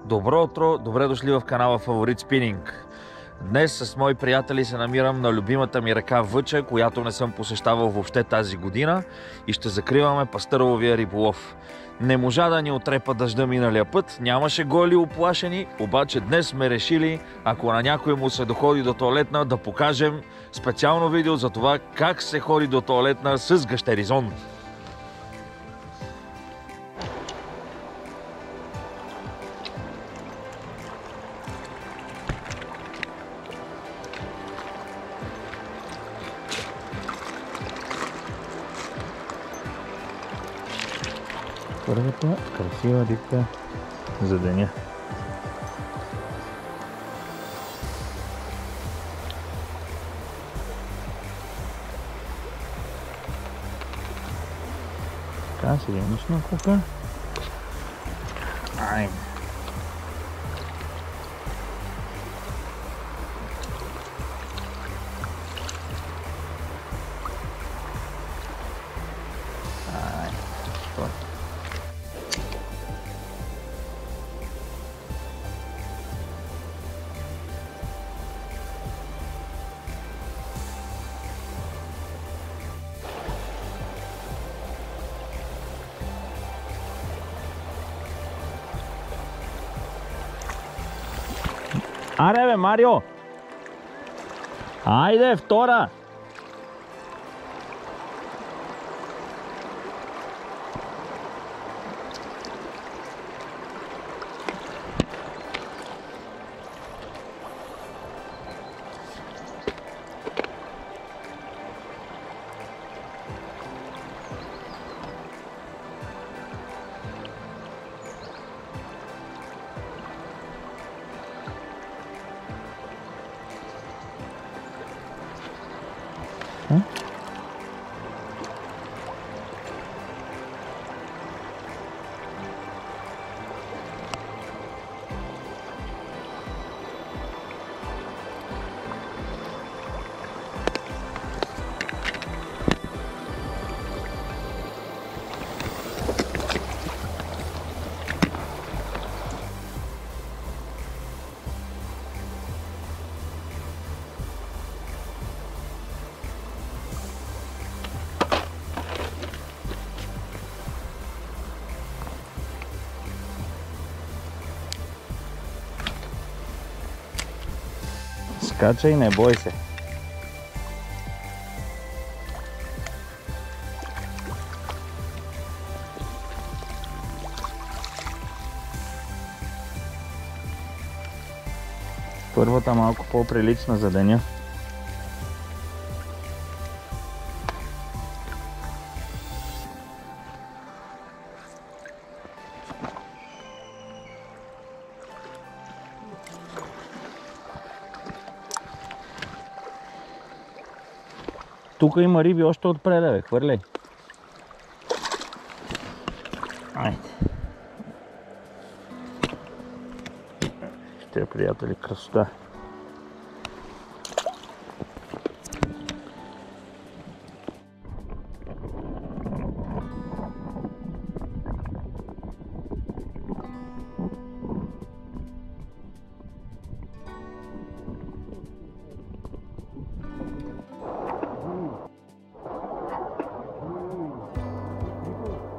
Добро утро, добре дошли в канала Фаворит Спининг. Днес с мои приятели се намирам на любимата ми река Въча, която не съм посещавал въобще тази година, и ще закриваме пастърловия риболов. Не можа да ни отрепа дъжда миналия път, нямаше голи уплашени, обаче днес сме решили, ако на някой му се доходи до тоалетна, да покажем специално видео за това как се ходи до тоалетна с гащеризон. Първата красива рибка за деня. Така, седемична кука. Айде. Аре бе, Марио! Айде, втора! Скачай, не бой се. Първата малко по-прилична за деня. Тук има риби още отпред, бе, хвърляй. Айде. Ще, приятели, красота.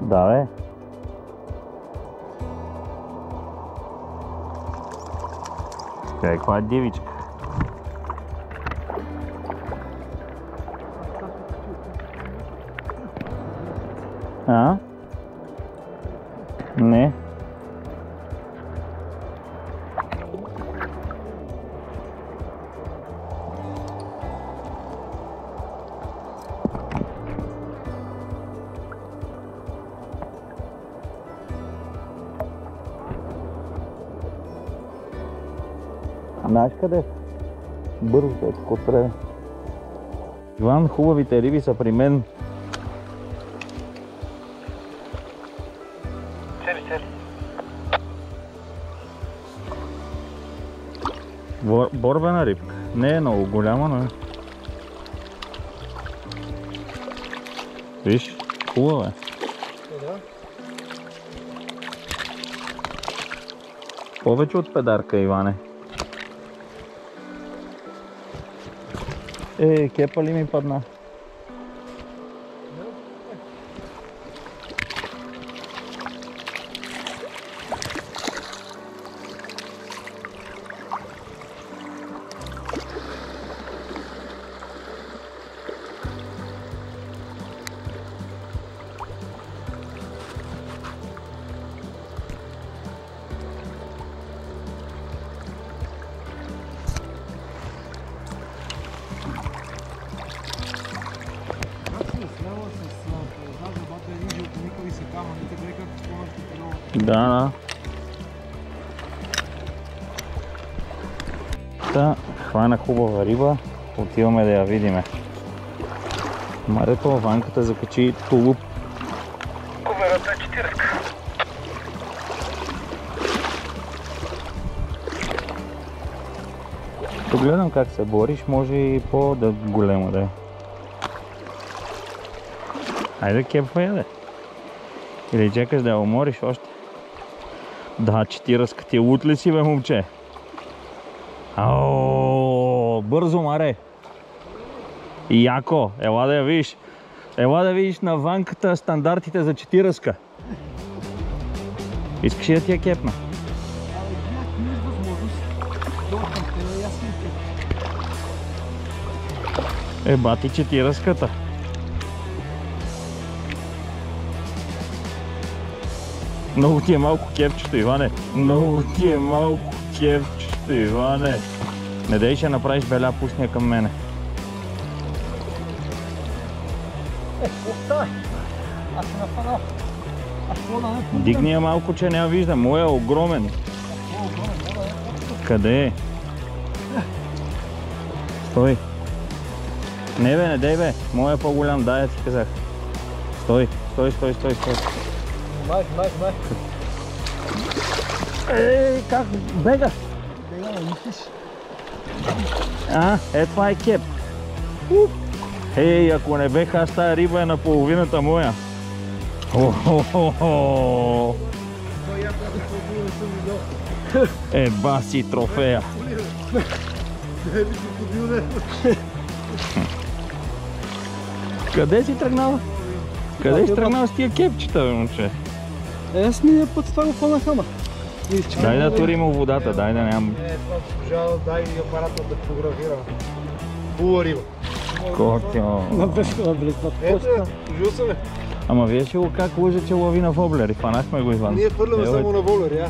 Да, бе. Каква дивичка. А? Не. Знаеш къде? Бързо е тук отпред. Иван, хубавите риби са при мен. Цели. Борбена рибка. Не е много голяма, но е. Виж, хубава е. Да. Повече от педарка, Иване. Кепа ли ми падна? Да. Та, хвана хубава риба, отиваме да я видиме. Марето, Ванката закачи тулуп. Коверата е 40. Погледам как се бориш, може и по-голема да е. Айде, кепва яде. Или чекаш да я умориш още? Да, 40 ти лут ли си, бе, момче? Аоо, бързо, маре! И яко, ела да я видиш. Ела да видиш на Ванката стандартите за 40-ка. Искаш ли да ти я кепна? Бати 40-ката. Много ти е малко кепчето, Иване. Много ти е малко кепчето, Иване. Не дей ще направиш беля, пусни я към мене. Аз се нападал. Дигни я малко, че не я виждам. Моя е огромен. Къде е? Стой. Не бе, не дей бе. Моя е по-голям, дай я ти казах. Стой. Май. Ей, как бега? Бега, не мислиш. Това е кеп. Ей, ако не бех аз, тая риба е на половината моя. Еба си трофея. Къде си тръгнала? Къде си тръгнала с тия кепчета, бе, момче? Аз миния път това го фанах, ама. Дай да турим водата, дай да нямам. Това служава, дай и апарата да фотографирам. Хубава риба. Котио. Ето, служил съм. Ама вие ще го как лъжа, че лови на воблери. Фанахме го, Иван. Ние хвърляме само на волери,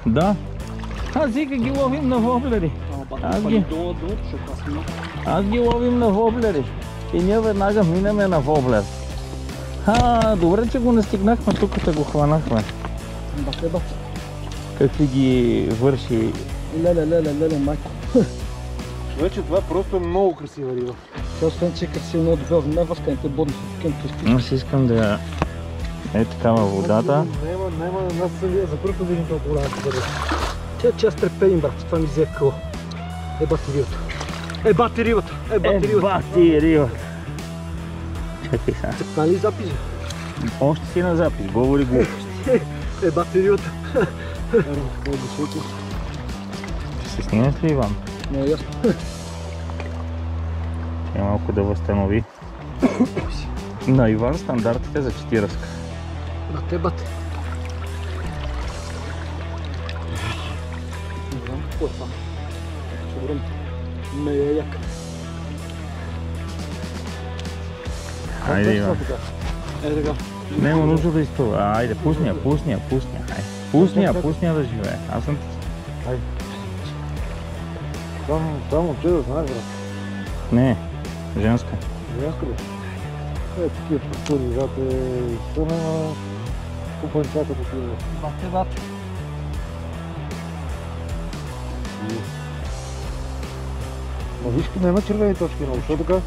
Да. Аз вика ги ловим на воблери. Аз ги ловим на воблери. И ние веднага минаме на воблер. Добре, че го настигнахме, тук да го хванахме. Какви ги върши. Леле, майко. Човече, това просто е много красива риба. Освен, че е красиво, много добре. Не възканите бодни са такива. Аз искам да е такава водата. Няма, аз за първо видим толкова голяма бъде. Че аз трепелим, брат, това ми взе къл. Ебати рибата. Чакай сега. Така ли запис? Още си на запис, говори глупости. Ебати рибата. Ще се снимеш ли, Иван? Не, ясно. Ще малко да възстанови. На Иван стандартите за 40-ка. Бате. Не знам какво е това. Добре. Не е як. Айде, Иван. Така. Няма нужда да изпълва. Айде, пусни я. Пусни я да живее. Аз съм... Айде. Това момче да знаеш, брат. Не, женска. Женска ли? Такива структури, зад е сънена купанчата такива. Бате. Ма виж, няма червени точки много, що така?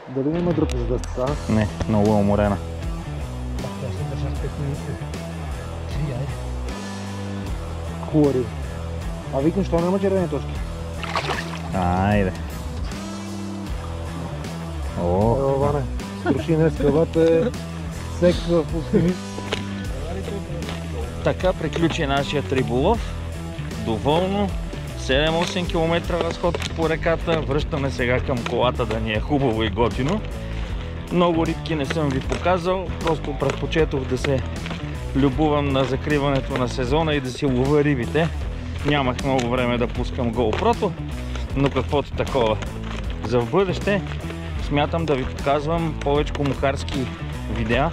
Дали няма дръпа за дъста, Не, много е уморена. Аз се държа с 5 минути. Айде. Хубаво риба. Викам, що няма червени точки? Айде. Ево, Ване. разруши днес хавата, всекакъв оптимист. Така приключи нашият риболов. Доволно. 7-8 км разход по реката. Връщаме сега към колата да ни е хубаво и готино. Много рибки не съм ви показал. Просто предпочетох да се любувам на закриването на сезона и да си ловя рибите. Нямах много време да пускам GoPro-то, но каквото такова. За в бъдеще смятам да ви показвам повече мухарски видеа,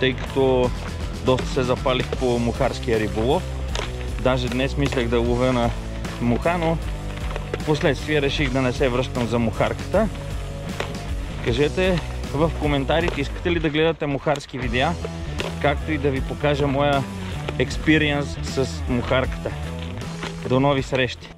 тъй като доста се запалих по мухарския риболов. Даже днес мислех да ловя на муха, но впоследствие реших да не се връщам за мухарката. Кажете в коментарите, искате ли да гледате мухарски видеа, както и да ви покажа моя експириенс с мухарката. До нови срещи!